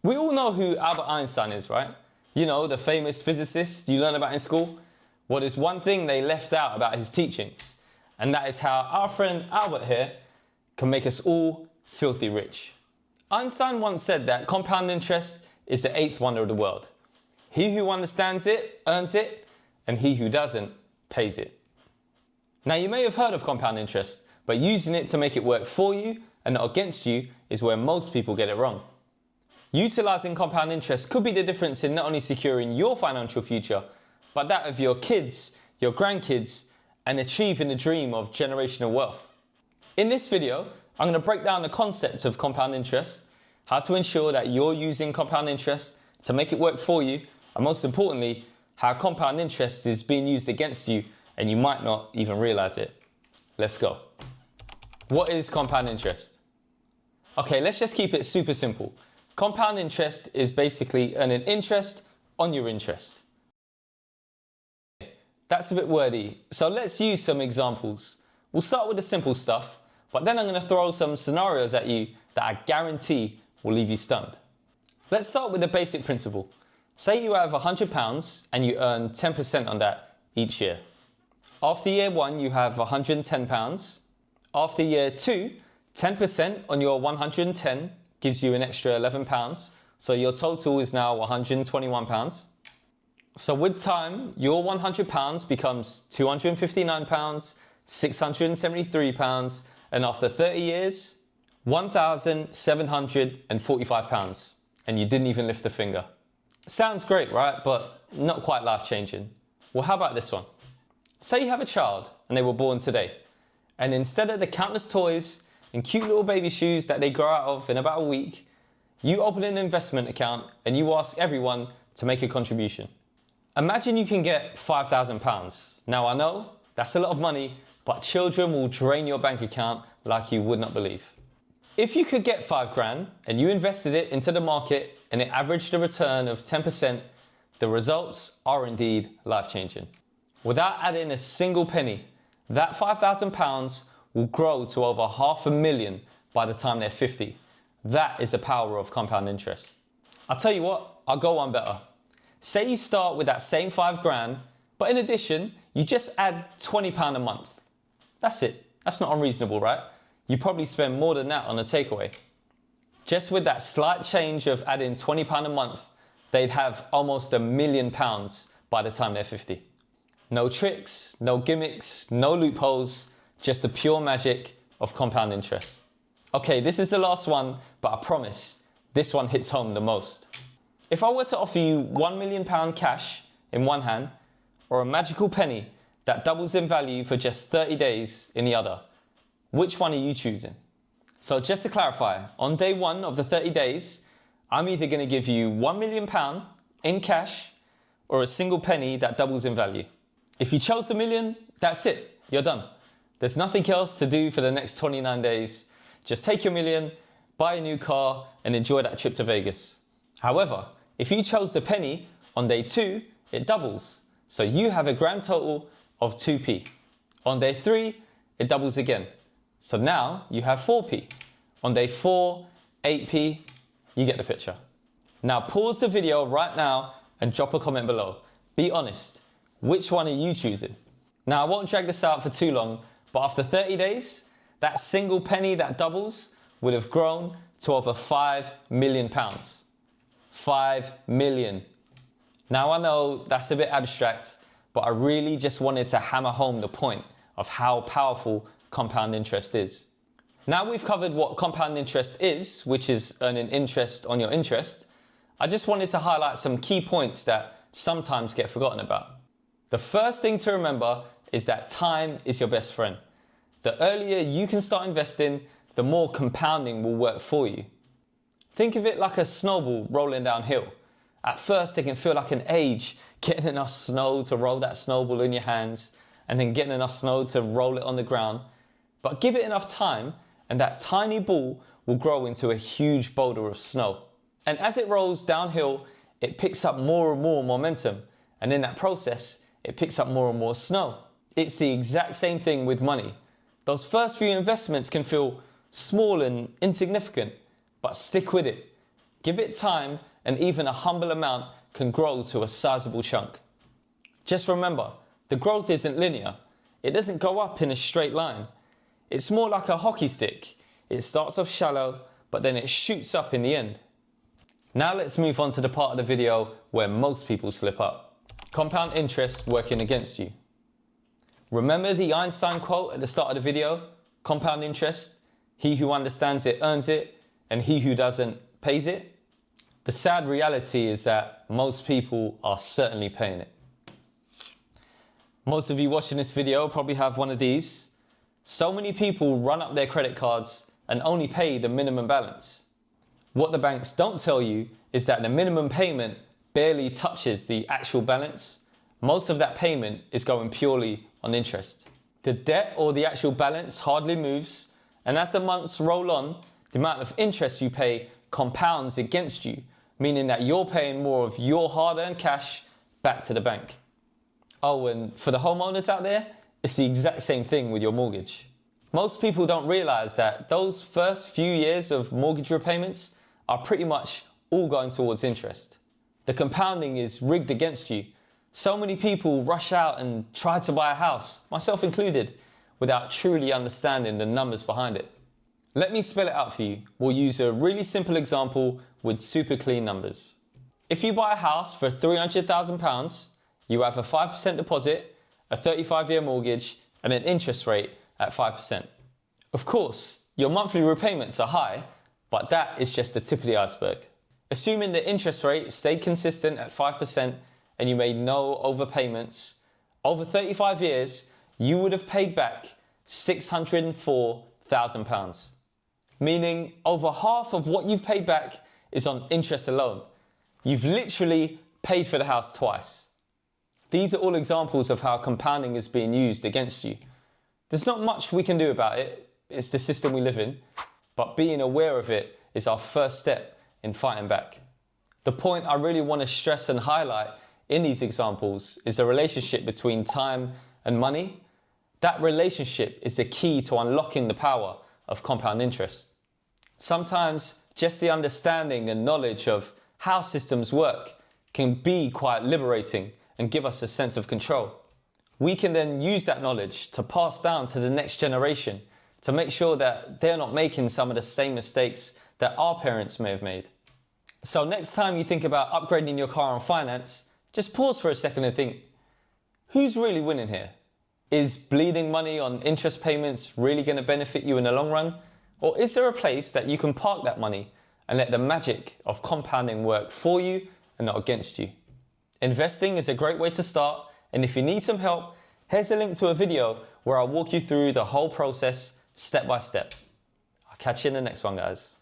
We all know who Albert Einstein is, right? You know, the famous physicist you learn about in school. Well, there's one thing they left out about his teachings, and that is how our friend Albert here can make us all filthy rich. Einstein once said that compound interest is the eighth wonder of the world. He who understands it earns it, and he who doesn't pays it. Now, you may have heard of compound interest, but using it to make it work for you and not against you is where most people get it wrong. Utilizing compound interest could be the difference in not only securing your financial future, but that of your kids, your grandkids, and achieving the dream of generational wealth. In this video, I'm going to break down the concept of compound interest, how to ensure that you're using compound interest to make it work for you, and most importantly, how compound interest is being used against you and you might not even realize it. Let's go. What is compound interest? Okay, let's just keep it super simple. Compound interest is basically earning interest on your interest. That's a bit wordy, so let's use some examples. We'll start with the simple stuff, but then I'm going to throw some scenarios at you that I guarantee will leave you stunned. Let's start with the basic principle. Say you have £100 and you earn 10% on that each year. After year 1, you have £110. After year 2, 10% on your 110 gives you an extra £11, so your total is now £121. So with time, your £100 becomes £259, £673, and after 30 years, £1,745, and you didn't even lift a finger. Sounds great, right? But not quite life-changing. Well, how about this one? Say you have a child and they were born today, and instead of the countless toys and cute little baby shoes that they grow out of in about a week, you open an investment account and you ask everyone to make a contribution. Imagine you can get £5,000. Now I know that's a lot of money, but children will drain your bank account like you would not believe. If you could get £5,000 and you invested it into the market and it averaged a return of 10%, the results are indeed life-changing. Without adding a single penny, that £5,000 will grow to over $500,000 by the time they're 50. That is the power of compound interest. I'll tell you what, I'll go one better. Say you start with that same £5,000, but in addition, you just add £20 a month. That's it. That's not unreasonable, right? You probably spend more than that on a takeaway. Just with that slight change of adding £20 a month, they'd have almost £1 million by the time they're 50. No tricks, no gimmicks, no loopholes, just the pure magic of compound interest. Okay, this is the last one, but I promise this one hits home the most. If I were to offer you £1 million cash in one hand, or a magical penny that doubles in value for just 30 days in the other, which one are you choosing? So just to clarify, on day 1 of the 30 days, I'm either going to give you £1 million in cash or a single penny that doubles in value. If you chose the million, that's it, you're done. There's nothing else to do for the next 29 days. Just take your million, buy a new car, and enjoy that trip to Vegas. However, if you chose the penny, on day 2, it doubles. So you have a grand total of 2p. On day 3, it doubles again. So now you have 4p. On day 4, 8p, you get the picture. Now pause the video right now and drop a comment below. Be honest, which one are you choosing? Now I won't drag this out for too long, but after 30 days, that single penny that doubles would have grown to over £5 million. 5 million. Now I know that's a bit abstract, but I really just wanted to hammer home the point of how powerful compound interest is. Now we've covered what compound interest is, which is earning interest on your interest, I just wanted to highlight some key points that sometimes get forgotten about. The first thing to remember is that time is your best friend. The earlier you can start investing, the more compounding will work for you. Think of it like a snowball rolling downhill. At first, it can feel like an age getting enough snow to roll that snowball in your hands and then getting enough snow to roll it on the ground. But give it enough time and that tiny ball will grow into a huge boulder of snow. And as it rolls downhill, it picks up more and more momentum. And in that process, it picks up more and more snow. It's the exact same thing with money. Those first few investments can feel small and insignificant, but stick with it. Give it time, and even a humble amount can grow to a sizable chunk. Just remember, the growth isn't linear. It doesn't go up in a straight line. It's more like a hockey stick. It starts off shallow, but then it shoots up in the end. Now let's move on to the part of the video where most people slip up. Compound interest working against you. Remember the Einstein quote at the start of the video? Compound interest, he who understands it earns it, and he who doesn't pays it. The sad reality is that most people are certainly paying it. Most of you watching this video probably have one of these. So many people run up their credit cards and only pay the minimum balance. What the banks don't tell you is that the minimum payment barely touches the actual balance. Most of that payment is going purely on interest. The debt or the actual balance hardly moves, and as the months roll on, the amount of interest you pay compounds against you, meaning that you're paying more of your hard-earned cash back to the bank. Oh, and for the homeowners out there, it's the exact same thing with your mortgage. Most people don't realize that those first few years of mortgage repayments are pretty much all going towards interest. The compounding is rigged against you. So many people rush out and try to buy a house, myself included, without truly understanding the numbers behind it. Let me spell it out for you. We'll use a really simple example with super clean numbers. If you buy a house for £300,000, you have a 5% deposit, a 35-year mortgage, and an interest rate at 5%. Of course, your monthly repayments are high, but that is just the tip of the iceberg. Assuming the interest rate stayed consistent at 5% and you made no overpayments, over 35 years, you would have paid back £604,000. Meaning over half of what you've paid back is on interest alone. You've literally paid for the house twice. These are all examples of how compounding is being used against you. There's not much we can do about it. It's the system we live in. But being aware of it is our first step in fighting back. The point I really want to stress and highlight in these examples is the relationship between time and money. That relationship is the key to unlocking the power of compound interest. Sometimes just the understanding and knowledge of how systems work can be quite liberating and give us a sense of control. We can then use that knowledge to pass down to the next generation to make sure that they're not making some of the same mistakes that our parents may have made. So next time you think about upgrading your car on finance, just pause for a second and think, who's really winning here? Is bleeding money on interest payments really going to benefit you in the long run? Or is there a place that you can park that money and let the magic of compounding work for you and not against you? Investing is a great way to start, and if you need some help, here's a link to a video where I'll walk you through the whole process step by step. I'll catch you in the next one, guys.